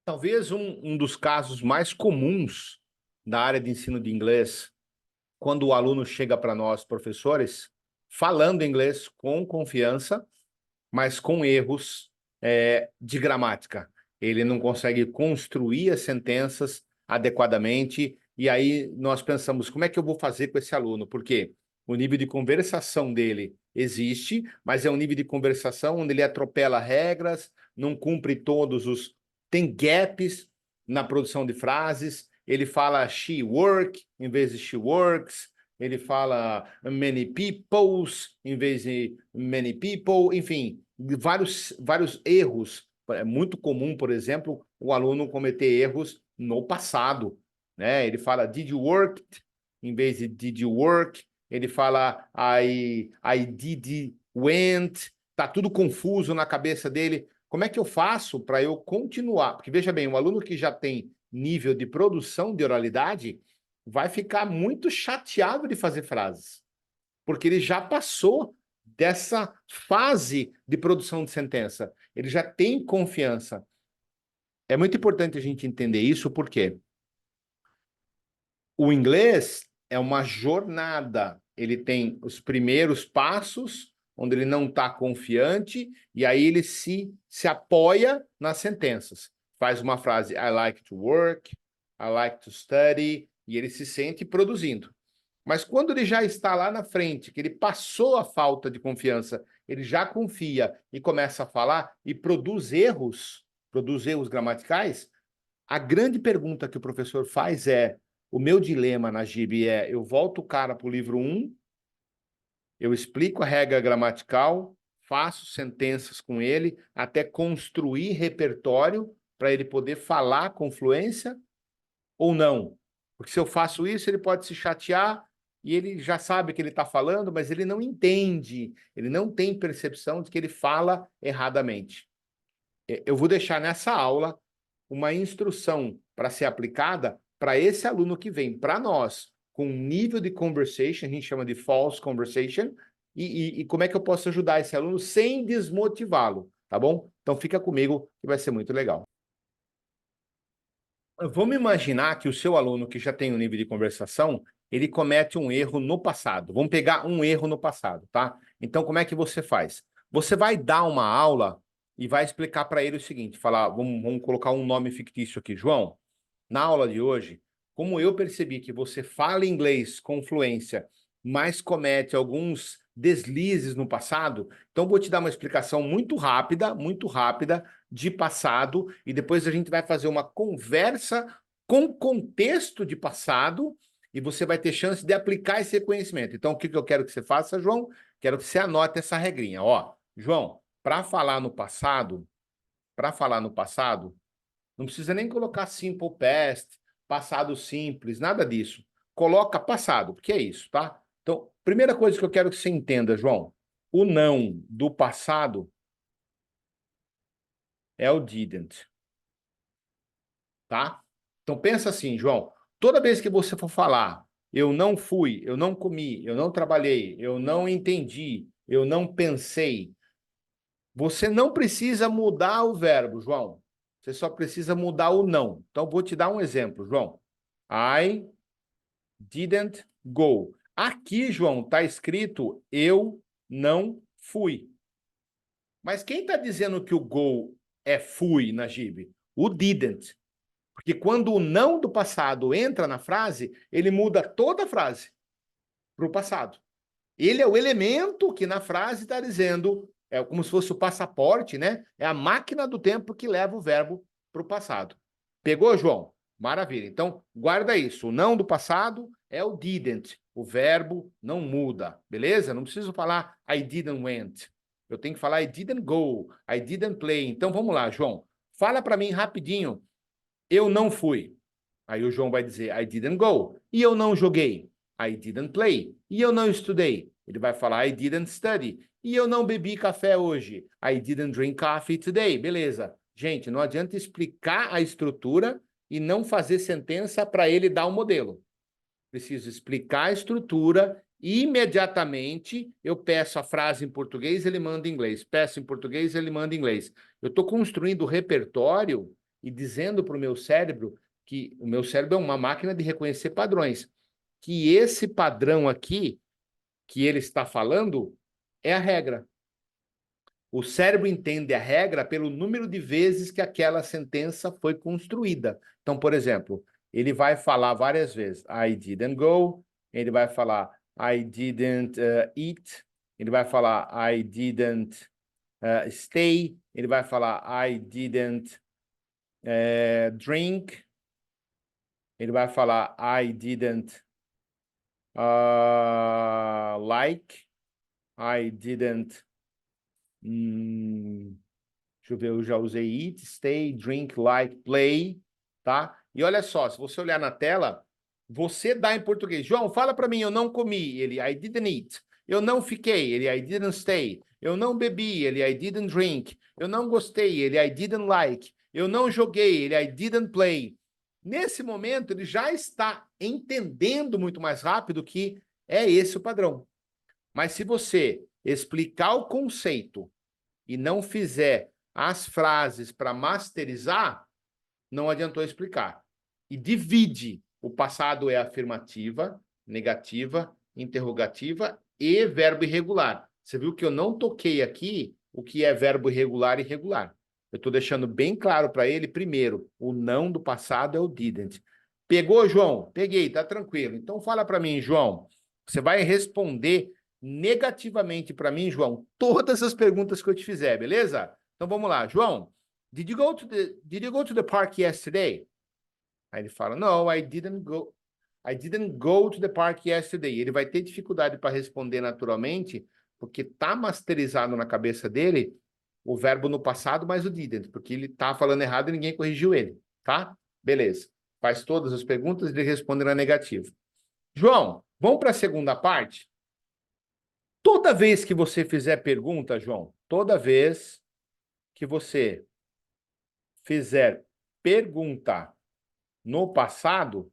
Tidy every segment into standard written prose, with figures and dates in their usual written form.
Talvez um dos casos mais comuns da área de ensino de inglês, quando o aluno chega para nós, professores, falando inglês com confiança, mas com erros de gramática. Ele não consegue construir as sentenças adequadamente, e aí nós pensamos, como é que eu vou fazer com esse aluno? Porque o nível de conversação dele existe, mas é um nível de conversação onde ele atropela regras, não cumpre todos os... Tem gaps na produção de frases, ele fala she work em vez de she works, ele fala many peoples em vez de many people, enfim, vários erros. É muito comum, por exemplo, o aluno cometer erros no passado, né? Ele fala did you work em vez de did you work, ele fala I did went, tá tudo confuso na cabeça dele. Como é que eu faço para eu continuar? Porque veja bem, um aluno que já tem nível de produção de oralidade vai ficar muito chateado de fazer frases, porque ele já passou dessa fase de produção de sentença. Ele já tem confiança. É muito importante a gente entender isso, porque o inglês é uma jornada. Ele tem os primeiros passos, onde ele não está confiante, e aí ele se apoia nas sentenças. Faz uma frase, I like to work, I like to study, e ele se sente produzindo. Mas quando ele já está lá na frente, que ele passou a falta de confiança, ele já confia e começa a falar e produz erros gramaticais, a grande pergunta que o professor faz é, o meu dilema, Najib, é, eu volto o cara para o livro 1, eu explico a regra gramatical, faço sentenças com ele, até construir repertório para ele poder falar com fluência, ou não? Porque se eu faço isso, ele pode se chatear e ele já sabe que ele está falando, mas ele não entende, ele não tem percepção de que ele fala erradamente. Eu vou deixar nessa aula uma instrução para ser aplicada para esse aluno que vem para nós com nível de conversation, a gente chama de false conversation, e como é que eu posso ajudar esse aluno sem desmotivá-lo, tá bom? Então fica comigo que vai ser muito legal. Vamos imaginar que o seu aluno que já tem um nível de conversação, ele comete um erro no passado. Vamos pegar um erro no passado, tá? Então, como é que você faz? Você vai dar uma aula e vai explicar para ele o seguinte, falar, vamos colocar um nome fictício aqui, João. Na aula de hoje, como eu percebi que você fala inglês com fluência, mas comete alguns deslizes no passado, então vou te dar uma explicação muito rápida de passado, e depois a gente vai fazer uma conversa com contexto de passado, e você vai ter chance de aplicar esse conhecimento. Então, o que eu quero que você faça, João? Quero que você anote essa regrinha. Ó, João, para falar no passado, não precisa nem colocar simple past, passado simples, nada disso. Coloca passado, porque é isso, tá? Então, primeira coisa que eu quero que você entenda, João, o não do passado é o didn't, tá? Então pensa assim, João, toda vez que você for falar, eu não fui, eu não comi, eu não trabalhei, eu não entendi, eu não pensei, você não precisa mudar o verbo, João. Você só precisa mudar o não. Então vou te dar um exemplo, João. I didn't go. Aqui, João, está escrito eu não fui. Mas quem está dizendo que o go é fui, Najib? O didn't. Porque quando o não do passado entra na frase, ele muda toda a frase para o passado. Ele é o elemento que na frase está dizendo, é como se fosse o passaporte, né? É a máquina do tempo que leva o verbo para o passado. Pegou, João? Maravilha. Então, guarda isso. O não do passado é o didn't. O verbo não muda, beleza? Não preciso falar I didn't went. Eu tenho que falar I didn't go, I didn't play. Então, vamos lá, João. Fala para mim rapidinho. Eu não fui. Aí o João vai dizer I didn't go. E eu não joguei. I didn't play. E eu não estudei. Ele vai falar I didn't study. E eu não bebi café hoje. I didn't drink coffee today. Beleza. Gente, não adianta explicar a estrutura e não fazer sentença para ele dar o modelo. Preciso explicar a estrutura e imediatamente eu peço a frase em português, ele manda em inglês. Peço em português, ele manda em inglês. Eu estou construindo o repertório e dizendo para o meu cérebro que o meu cérebro é uma máquina de reconhecer padrões, que esse padrão aqui que ele está falando é a regra. O cérebro entende a regra pelo número de vezes que aquela sentença foi construída. Então, por exemplo, ele vai falar várias vezes, I didn't go, ele vai falar, I didn't eat, ele vai falar, I didn't stay, ele vai falar, I didn't drink, ele vai falar, I didn't like, I didn't... deixa eu ver, eu já usei eat, stay, drink, like, play, tá? E olha só, se você olhar na tela, você dá em português. João, fala para mim, eu não comi. Ele, I didn't eat. Eu não fiquei. Ele, I didn't stay. Eu não bebi. Ele, I didn't drink. Eu não gostei. Ele, I didn't like. Eu não joguei. Ele, I didn't play. Nesse momento, ele já está entendendo muito mais rápido que é esse o padrão. Mas se você explicar o conceito e não fizer as frases para masterizar, não adiantou explicar. E divide. O passado é afirmativa, negativa, interrogativa e verbo irregular. Você viu que eu não toquei aqui o que é verbo irregular e irregular. Eu estou deixando bem claro para ele, primeiro, o não do passado é o didn't. Pegou, João? Peguei, tá tranquilo. Então fala para mim, João. Você vai responder negativamente para mim, João, todas as perguntas que eu te fizer, beleza? Então vamos lá, João. Did you go to the park yesterday? Aí ele fala, no, I didn't go. I didn't go to the park yesterday. Ele vai ter dificuldade para responder naturalmente, porque tá masterizado na cabeça dele o verbo no passado mais o didn't, porque ele tá falando errado e ninguém corrigiu ele, tá? Beleza. Faz todas as perguntas e ele responde na negativa. João, vamos para a segunda parte? Toda vez que você fizer pergunta, João, toda vez que você fizer pergunta no passado,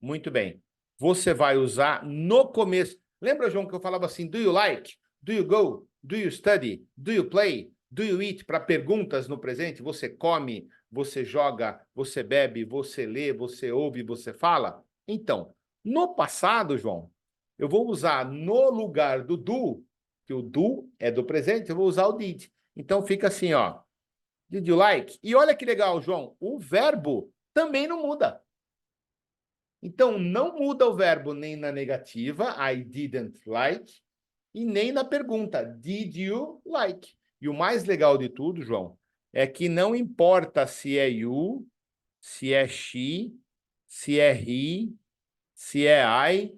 muito bem, você vai usar no começo. Lembra, João, que eu falava assim, do you like? Do you go? Do you study? Do you play? Do you eat? Para perguntas no presente, você come, você joga, você bebe, você lê, você ouve, você fala? Então, no passado, João, eu vou usar no lugar do do, que o do é do presente, eu vou usar o did. Então fica assim, ó. Did you like? E olha que legal, João, o verbo também não muda. Então, não muda o verbo nem na negativa, I didn't like, e nem na pergunta, did you like? E o mais legal de tudo, João, é que não importa se é you, se é she, se é he, se é I,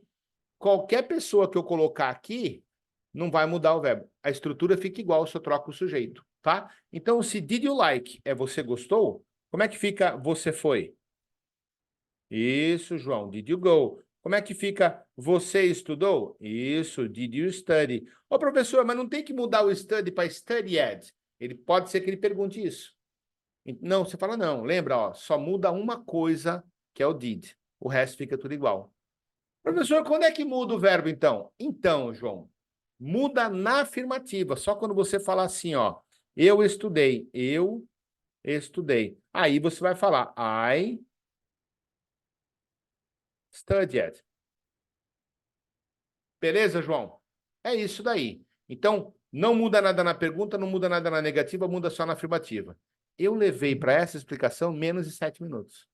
qualquer pessoa que eu colocar aqui, não vai mudar o verbo. A estrutura fica igual, só troca o sujeito, tá? Então, se did you like é você gostou, como é que fica você foi? Isso, João. Did you go? Como é que fica você estudou? Isso, did you study? Ô, professor, mas não tem que mudar o study para studied? Ele pode ser que ele pergunte isso. Não, você fala não. Lembra, ó, só muda uma coisa, que é o did. O resto fica tudo igual. Professor, quando é que muda o verbo, então? Então, João, muda na afirmativa. Só quando você falar assim, ó, eu estudei. Eu estudei. Aí você vai falar, I studied. Beleza, João? É isso daí. Então, não muda nada na pergunta, não muda nada na negativa, muda só na afirmativa. Eu levei para essa explicação menos de 7 minutos.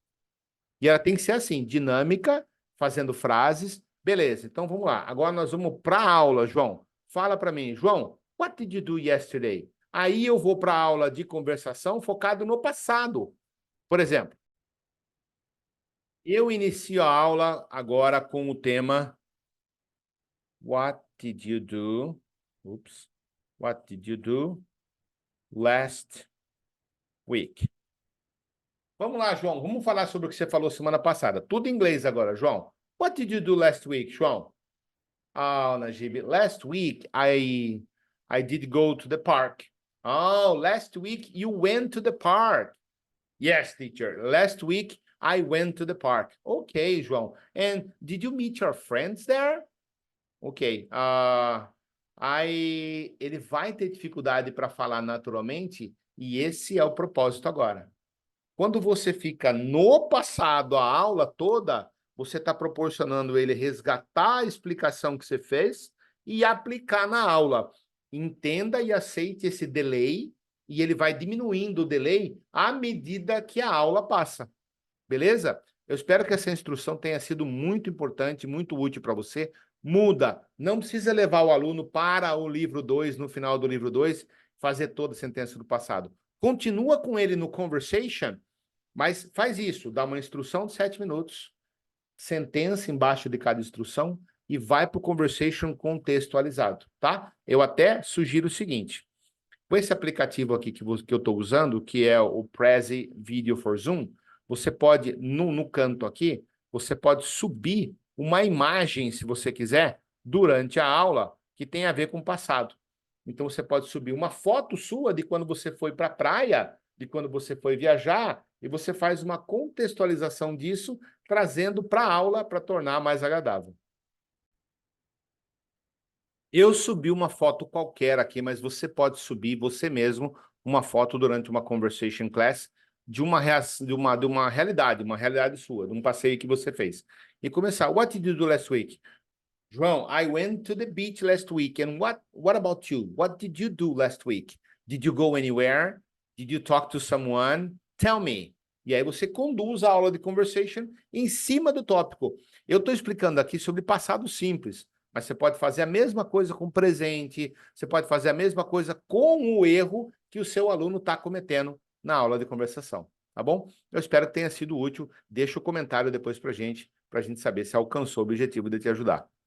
E ela tem que ser assim, dinâmica, fazendo frases. Beleza, então vamos lá. Agora nós vamos para a aula, João. Fala para mim, João, what did you do yesterday? Aí eu vou para a aula de conversação focado no passado. Por exemplo, eu inicio a aula agora com o tema What did you do? Oops. What did you do last week? Vamos lá, João. Vamos falar sobre o que você falou semana passada. Tudo em inglês agora, João. What did you do last week, João? Oh, Najib, last week I did go to the park. Oh, last week you went to the park. Yes, teacher. Last week I went to the park. Okay, João. And did you meet your friends there? Ok. Aí ele vai ter dificuldade para falar naturalmente, e esse é o propósito agora. Quando você fica no passado, a aula toda, você está proporcionando ele resgatar a explicação que você fez e aplicar na aula. Entenda e aceite esse delay, e ele vai diminuindo o delay à medida que a aula passa. Beleza? Eu espero que essa instrução tenha sido muito importante, muito útil para você. Muda. Não precisa levar o aluno para o livro 2, no final do livro 2, fazer toda a sentença do passado. Continua com ele no conversation, mas faz isso. Dá uma instrução de 7 minutos, sentença embaixo de cada instrução e vai para o conversation contextualizado, tá? Eu até sugiro o seguinte. Com esse aplicativo aqui que eu estou usando, que é o Prezi Video for Zoom, você pode, no canto aqui, você pode subir uma imagem, se você quiser, durante a aula, que tem a ver com o passado. Então, você pode subir uma foto sua de quando você foi para a praia, de quando você foi viajar, e você faz uma contextualização disso, trazendo para a aula para tornar mais agradável. Eu subi uma foto qualquer aqui, mas você pode subir você mesmo uma foto durante uma conversation class de uma realidade sua, de um passeio que você fez. E começar, what did you do last week? João, I went to the beach last week. And what about you? What did you do last week? Did you go anywhere? Did you talk to someone? Tell me. E aí você conduz a aula de conversation em cima do tópico. Eu estou explicando aqui sobre passado simples, mas você pode fazer a mesma coisa com presente, você pode fazer a mesma coisa com o erro que o seu aluno está cometendo na aula de conversação, tá bom? Eu espero que tenha sido útil. Deixa o comentário depois para a gente saber se alcançou o objetivo de te ajudar.